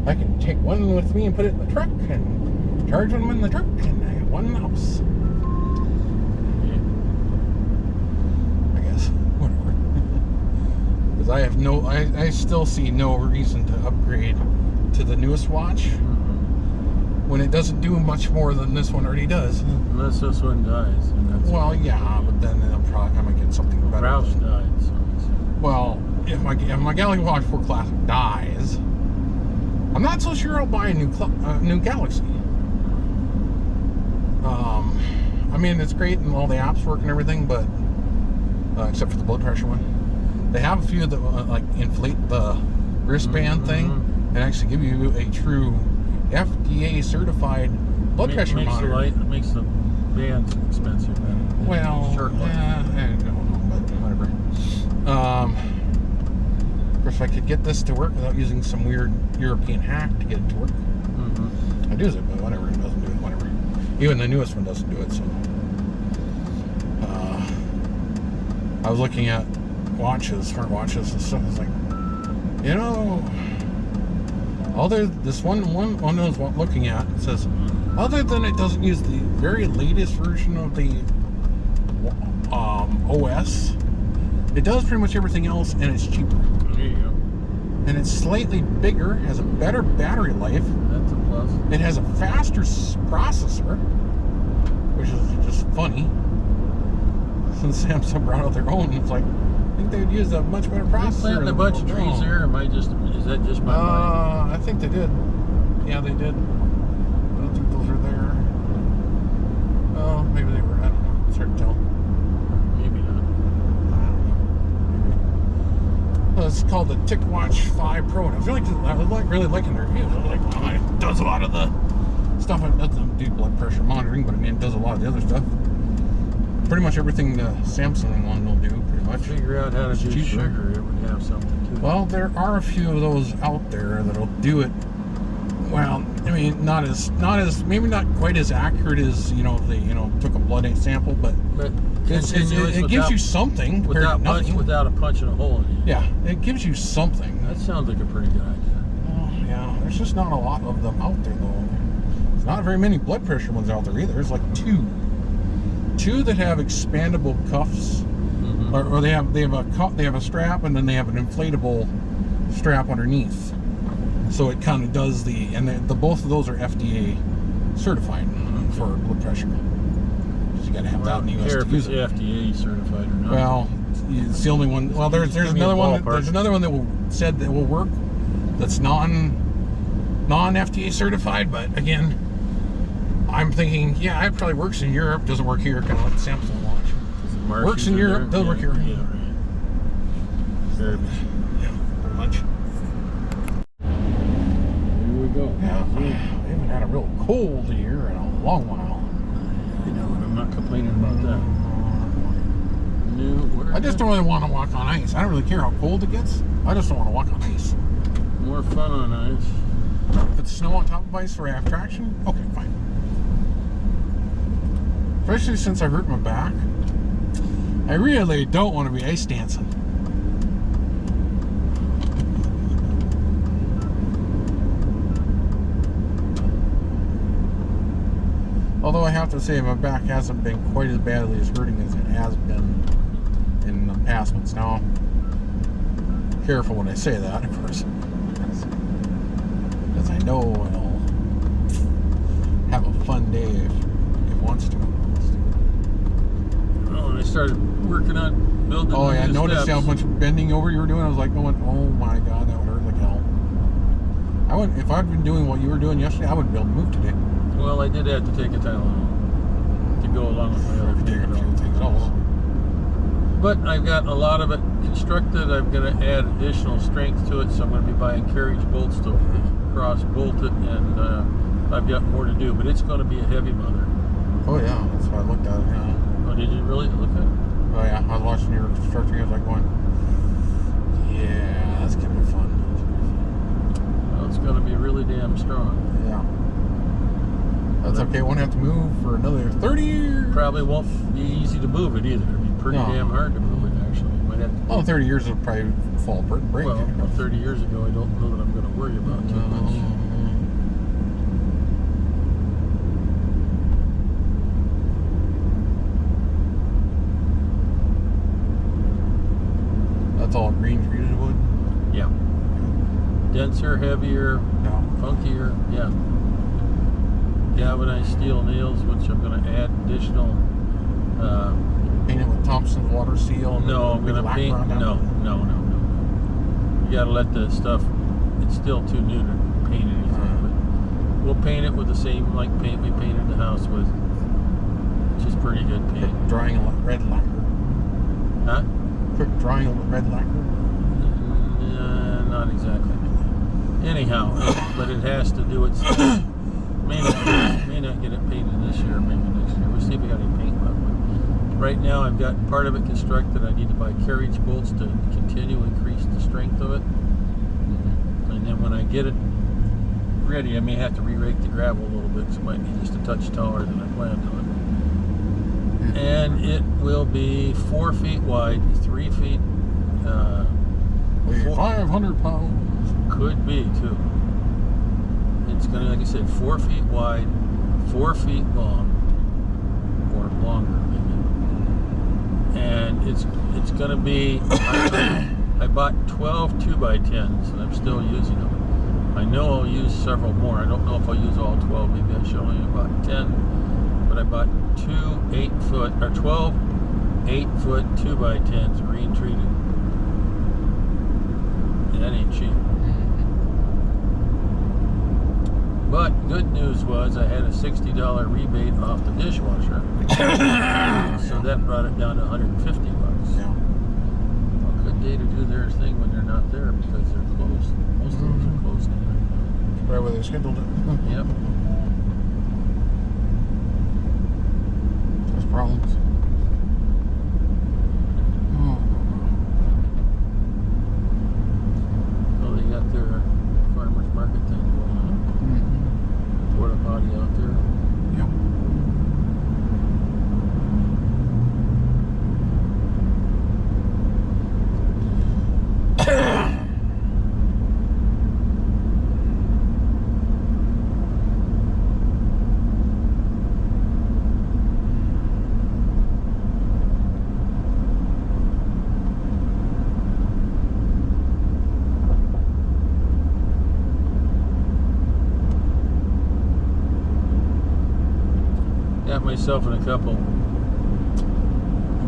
I can take one with me and put it in the truck and charge them in the truck, and I have one in the house. I guess, whatever. Because I have no, I still see no reason to upgrade to the newest watch when it doesn't do much more than this one already does. Unless this one dies. And that's well, yeah, but then I'm probably gonna get something better. Ralph's died, so it's... Well, if my Galaxy Watch 4 Classic dies, I'm not so sure I'll buy a new Galaxy. I mean, it's great and all the apps work and everything, but except for the blood pressure one, they have a few that like inflate the wristband thing and actually give you a true FDA certified blood pressure monitor. It makes the bands expensive. Then. Well, I don't know, but whatever. Of course, if I could get this to work without using some weird European hack to get it to work, I'd use it, but whatever, it doesn't do it, whatever. Even the newest one doesn't do it, so. I was looking at watches, smart watches and stuff, I was like, you know, this one I was looking at, it says, other than it doesn't use the very latest version of the OS, it does pretty much everything else, and it's cheaper. There you go. And it's slightly bigger, has a better battery life. That's a plus. It has a faster processor, which is just funny. Since Samsung brought out their own, it's like, I think they would use a much better processor. They planted a bunch of trees there, or is that just my mind? I think they did. Yeah, they did. I don't think those are there. Oh, maybe they were. I don't know. It's hard to tell. Maybe not. I don't know. Maybe. Well, it's called the TicWatch 5 Pro, and I was really liking the reviews. I was like, well, it does a lot of the stuff. It doesn't do blood pressure monitoring, but I mean, it does a lot of the other stuff. Pretty much everything the Samsung one will do, pretty much. Figure out how to do sugar, it would have something too. Well, there are a few of those out there that'll do it. Well, I mean, not as maybe not quite as accurate as they took a blood sample, but it gives you something without a punch and a hole in it. Yeah, it gives you something. That sounds like a pretty good idea. Oh yeah, there's just not a lot of them out there though. There's not very many blood pressure ones out there either. There's like two that have expandable cuffs, or they have a strap, and then they have an inflatable strap underneath. So it kind of does both of those are FDA certified for blood pressure. You got to have that in the US to use it. FDA certified or not. Well, it's the only one. Well, there's another one. There's another one that said that will work. That's non-FDA certified, but again, I'm thinking, yeah, it probably works in Europe, doesn't work here, kind of like the Samsung watch. Works in Europe, doesn't work here. Yeah, right. Very much. Yeah, pretty much. Here we go. Yeah, we haven't had a real cold year in a long while. I know, and I'm not complaining about that. I just don't really want to walk on ice. I don't really care how cold it gets. I just don't want to walk on ice. More fun on ice. If it's snow on top of ice where I have traction, okay, fine. Especially since I hurt my back. I really don't want to be ice dancing. Although I have to say my back hasn't been quite as badly as hurting as it has been in the past ones. Now, careful when I say that, of course. Because I know it'll have a fun day if it wants to. Oh, and I started working on building. Oh yeah, I noticed how much bending over you were doing. I was like going, oh my god, that would hurt like hell. If I'd been doing what you were doing yesterday, I wouldn't be able to move today. Well, I did have to take a Tylenol to go along with my other things else. But I've got a lot of it constructed. I'm going to add additional strength to it, so I'm going to be buying carriage bolts to cross bolt it, and I've got more to do. But it's going to be a heavy mother. Oh yeah, that's why I looked at it. Yeah. Oh, did you really look at it? Oh yeah, I was watching your constructing. I was like going, yeah, that's gonna be fun. Well, it's going to be really damn strong. Yeah. That's okay. Won't have to move for another 30 years. Probably won't be easy to move it either. It'd be pretty damn hard to move it, actually. Might have to. Well, 30 years will probably fall apart and break. Well, 30 years ago, I don't know that I'm going to worry about too much. denser, heavier, No. funkier. Yeah. Galvanized steel nails, which I'm going to add additional. Paint it with Thompson's water seal. And No, I'm going to paint. No. You got to let the stuff. It's still too new to paint anything. But we'll paint it with the same paint we painted the house with, which is pretty good paint. Quick drying red lacquer. Huh? Quick drying red lacquer. Not exactly. Anyhow, but it has to do its. May not get it painted this year, maybe next year. We'll see if we got any paint left. But right now, I've got part of it constructed. I need to buy carriage bolts to continue increase the strength of it. And then when I get it ready, I may have to re-rake the gravel a little bit, so it might be just a touch taller than I planned on. And it will be 4 feet wide, 3 feet. 500 pounds. Could be too. It's gonna, like I said, 4 feet wide, 4 feet long, or longer maybe. And it's gonna be. I bought 12 2x10s, and I'm still using them. I know I'll use several more. I don't know if I'll use all 12. Maybe I should only about 10. But I bought 12 8-foot 2x10s, green treated. That ain't cheap. But good news was I had a $60 rebate off the dishwasher, so that brought it down to $150. Yeah. A good day to do their thing when they're not there because they're closed. Most of those are closed right now. Right where they scheduled it. Yep. There's problems. Well, they got their farmers market thing going on. Porta potty out there. Yep. Got myself in a couple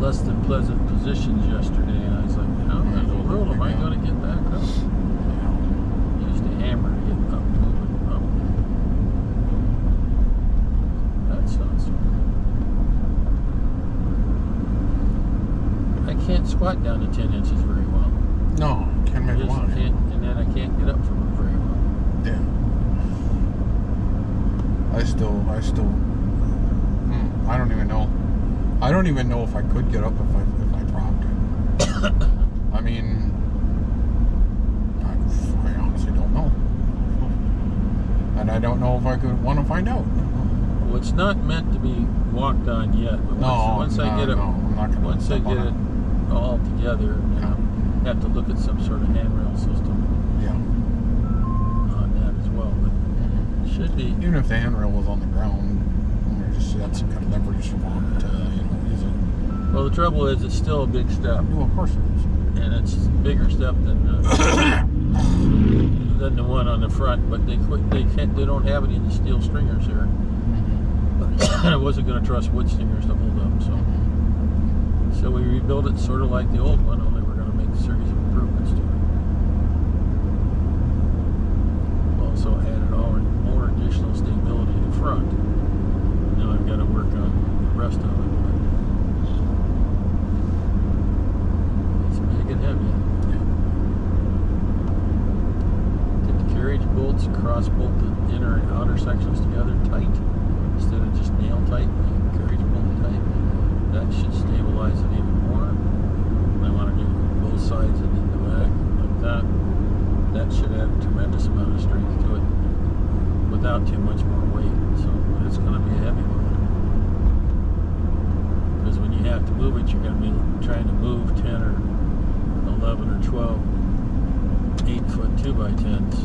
less than pleasant positions yesterday, and I was like, how in the world am I going to get back up? Used a hammer to get up, moving up. That sounds I can't squat down to 10 inches very well. No, can't make Just one. can't, and then I can't get up from it very well. Yeah. I don't even know. I don't even know if I could get up if I dropped it. I mean, I honestly don't know, and I don't know if I could want to find out. Well, it's not meant to be walked on yet. But once I get it, I'm not gonna once I get it all together, then I have to look at some sort of handrail system. Yeah. On that as well, but it should be. Even if the handrail was on the ground, or just had some kind of leverage to use it. Well, the trouble is, it's still a big step, Well, of course it is. and it's a bigger step than the one on the front. But they don't have any of the steel stringers here. I wasn't going to trust wood stringers to hold up, so we rebuilt it sort of like the old one, only we're going to make a series of improvements to it. Also added more additional stability to the front. Now I've got to work on the rest of it. But it's big and heavy. Get the carriage bolts, cross bolt the inner and outer sections together tight instead of just nail tight. Carriage bolt tight. That should stabilize it even more. I want to do both sides and in the back like that. That should add a tremendous amount of strength to it without too much more weight. So it's going to be a heavy one. Because when you have to move it, you're going to be trying to move 10 or 11 or 12 8-foot 2x10s.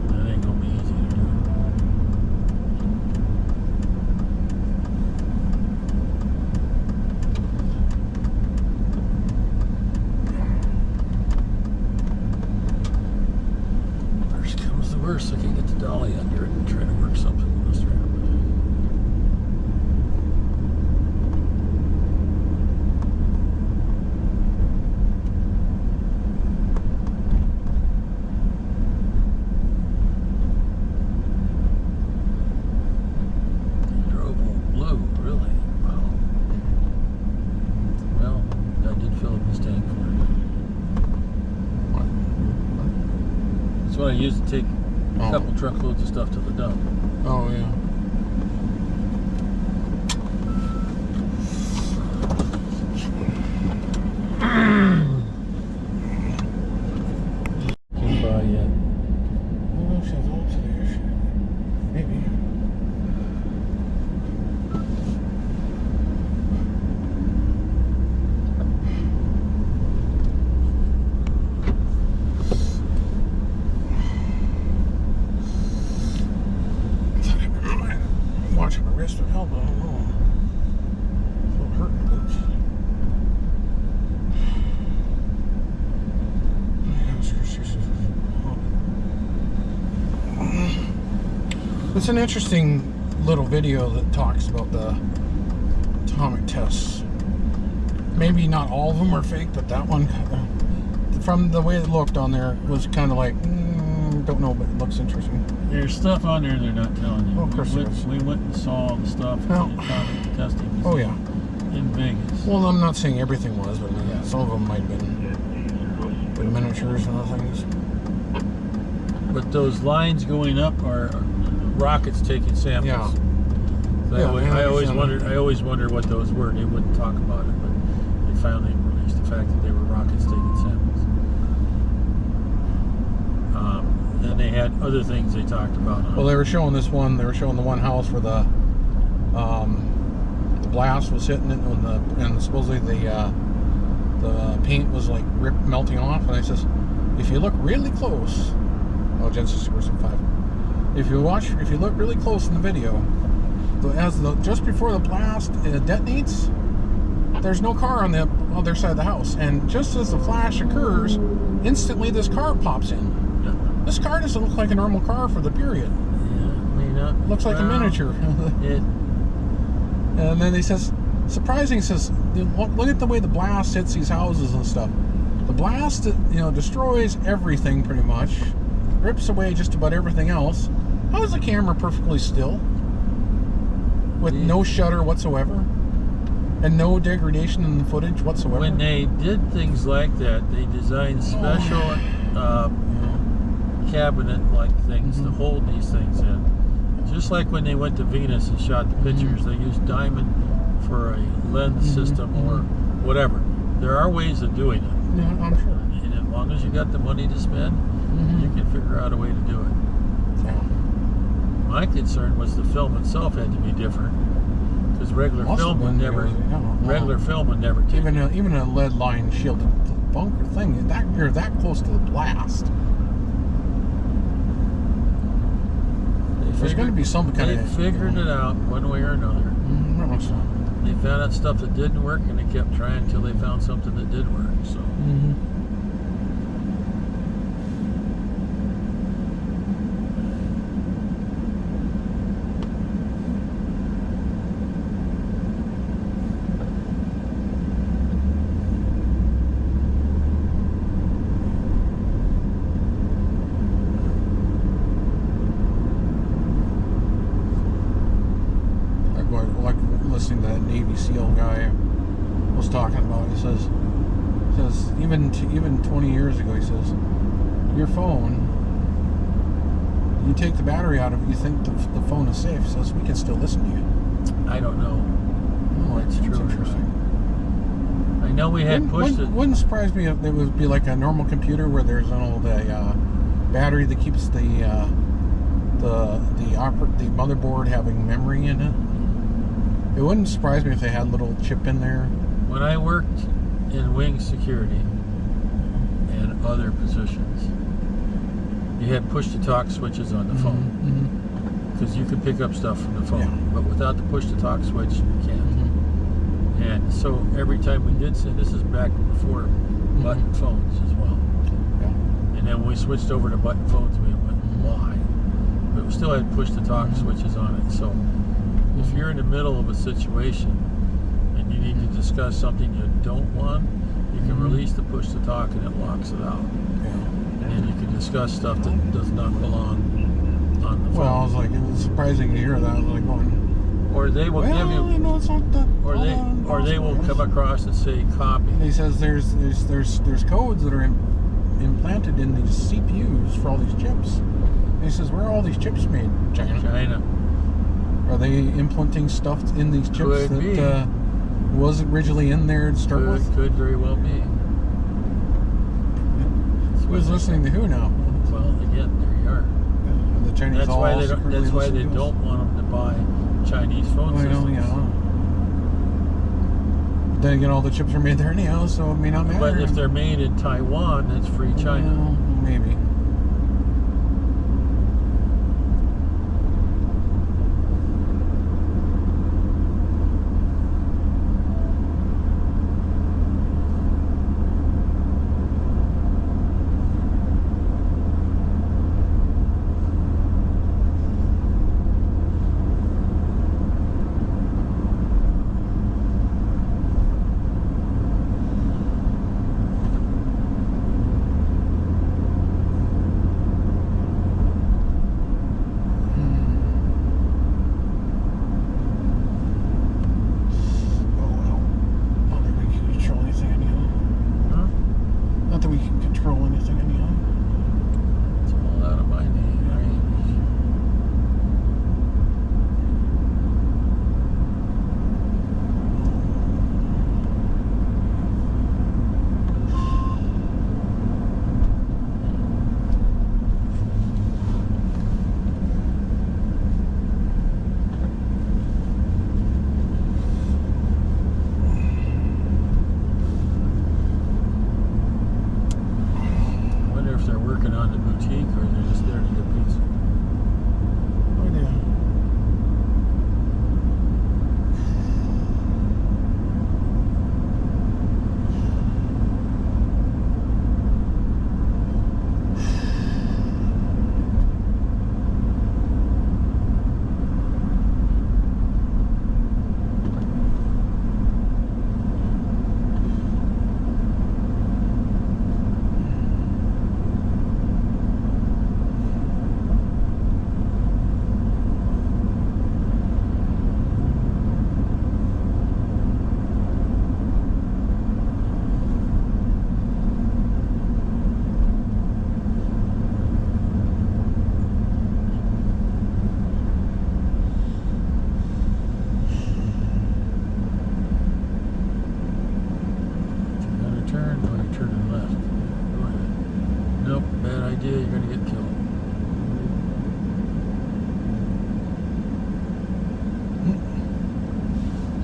That ain't going to be easy to do. what I use to take a couple truckloads of stuff to the dump. Oh, yeah. Can't buy yet. I don't know if she's old today. Maybe. Watching my wrist would help, but I don't know. It'll hurt my glutes. It's an interesting little video that talks about the atomic tests. Maybe not all of them are fake, but that one, from the way it looked on there, was kind of like, don't know, but it looks interesting. There's stuff on there they're not telling you. Oh, of course there is. We went and saw all the stuff in atomic testing. Oh, yeah. In Vegas. Well, I'm not saying everything was, but yeah, some of them might have been miniatures and other things. But those lines going up are rockets taking samples. Yeah. So I always wondered what those were. They wouldn't talk about it, but they finally released the fact that they were rockets taking samples. Then they had other things they talked about. Well, they were showing this one. They were showing the one house where the blast was hitting it, and supposedly the paint was like melting off. And I says, if you look really close, Genesis 5. If you look really close in the video, just before the blast detonates, there's no car on the other side of the house, and just as the flash occurs, instantly this car pops in. Yeah. This car doesn't look like a normal car for the period. Yeah, may not. Looks like a miniature. And then he says, surprising, says, look at the way the blast hits these houses and stuff. The blast, destroys everything pretty much, rips away just about everything else. How is the camera perfectly still? With no shutter whatsoever? And no degradation in the footage whatsoever? When they did things like that, they designed special cabinet-like things to hold these things in. Just like when they went to Venus and shot the pictures, they used diamond for a lens system or whatever. There are ways of doing it. Yeah, I'm sure. And as long as you got the money to spend, you can figure out a way to do it. Yeah. My concern was the film itself had to be different, because regular film would never take even a lead line shielded bunker thing. You're that close to the blast. There's going to be some kind of. They figured it out one way or another. They found out stuff that didn't work, and they kept trying until they found something that did work. So. Listening to that Navy SEAL guy was talking about. He says even 20 years ago, he says, your phone, you take the battery out of it, you think the phone is safe. He says, we can still listen to you. I don't know. Oh, That's true. Interesting. I know we had pushed it. Wouldn't surprise me if it would be like a normal computer where there's the battery that keeps the motherboard having memory in it. It wouldn't surprise me if they had a little chip in there. When I worked in wing security and other positions, you had push-to-talk switches on the phone, because you could pick up stuff from the phone, but without the push-to-talk switch, you can't. And so every time we did say, this is back before button phones as well. And then when we switched over to button phones, we went, why? But we still had push-to-talk switches on it. So if you're in the middle of a situation and you need to discuss something you don't want, you can release the push-to-talk and it locks it out. And then you can discuss stuff that does not belong on the phone. Well, I was like, it was surprising to hear that. I was like going, or they will give you, it's not that, or they will come across and say copy. And he says there's codes that are implanted in these CPUs for all these chips. And he says, where are all these chips made? China. China. Are they implanting stuff in these chips that was originally in there to start with? Could very well be. Who's listening to who now? Well, again, there you are. The Chinese That's why they don't want them to buy Chinese phone systems. Then again, all the chips are made there anyhow, so it may not matter. But if they're made in Taiwan, that's free China. Well, maybe.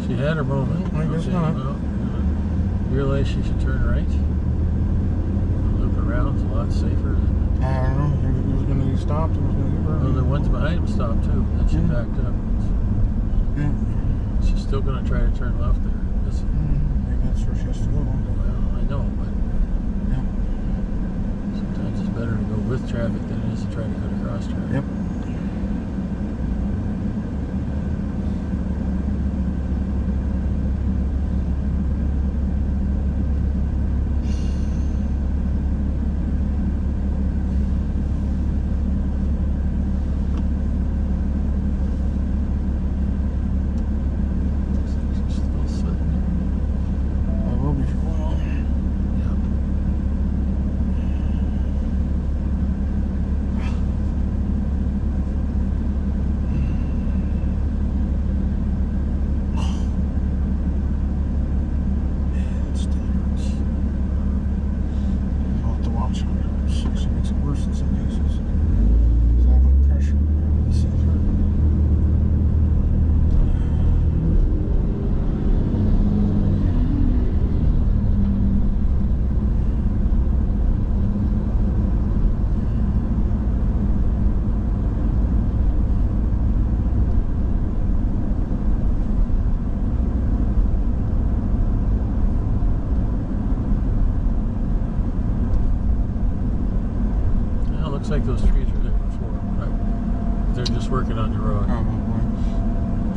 She had her moment. I guess not. Well, you realize she should turn right? Loop around, it's a lot safer. I don't know. He was going to be stopped. He was going to get burned. Well, the ones behind him stopped too. Then she backed up. Yeah. She's still going to try to turn left there. Maybe that's where she has to go. Well, I know, but sometimes it's better to go with traffic than it is to try to cut across traffic. Yep. Looks like those trees were there before, but they're just working on the road.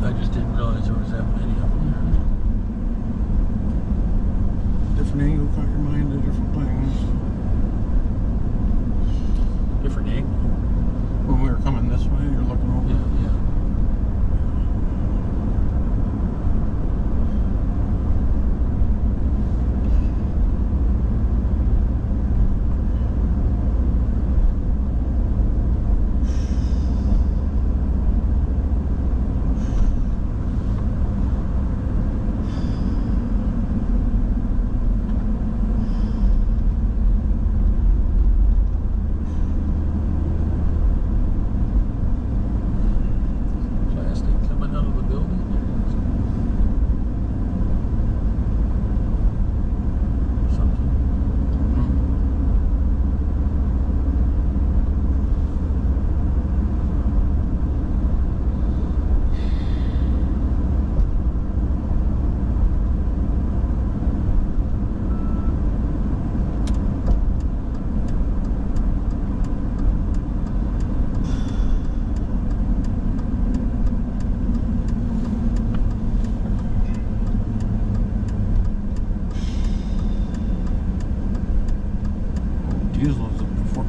I just didn't realize there was that many of them there. Different angle caught your mind to different things. Different angle? When we were coming this way, you're looking over. Yeah.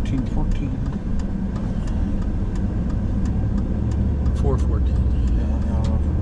13, 14. 414. Yeah,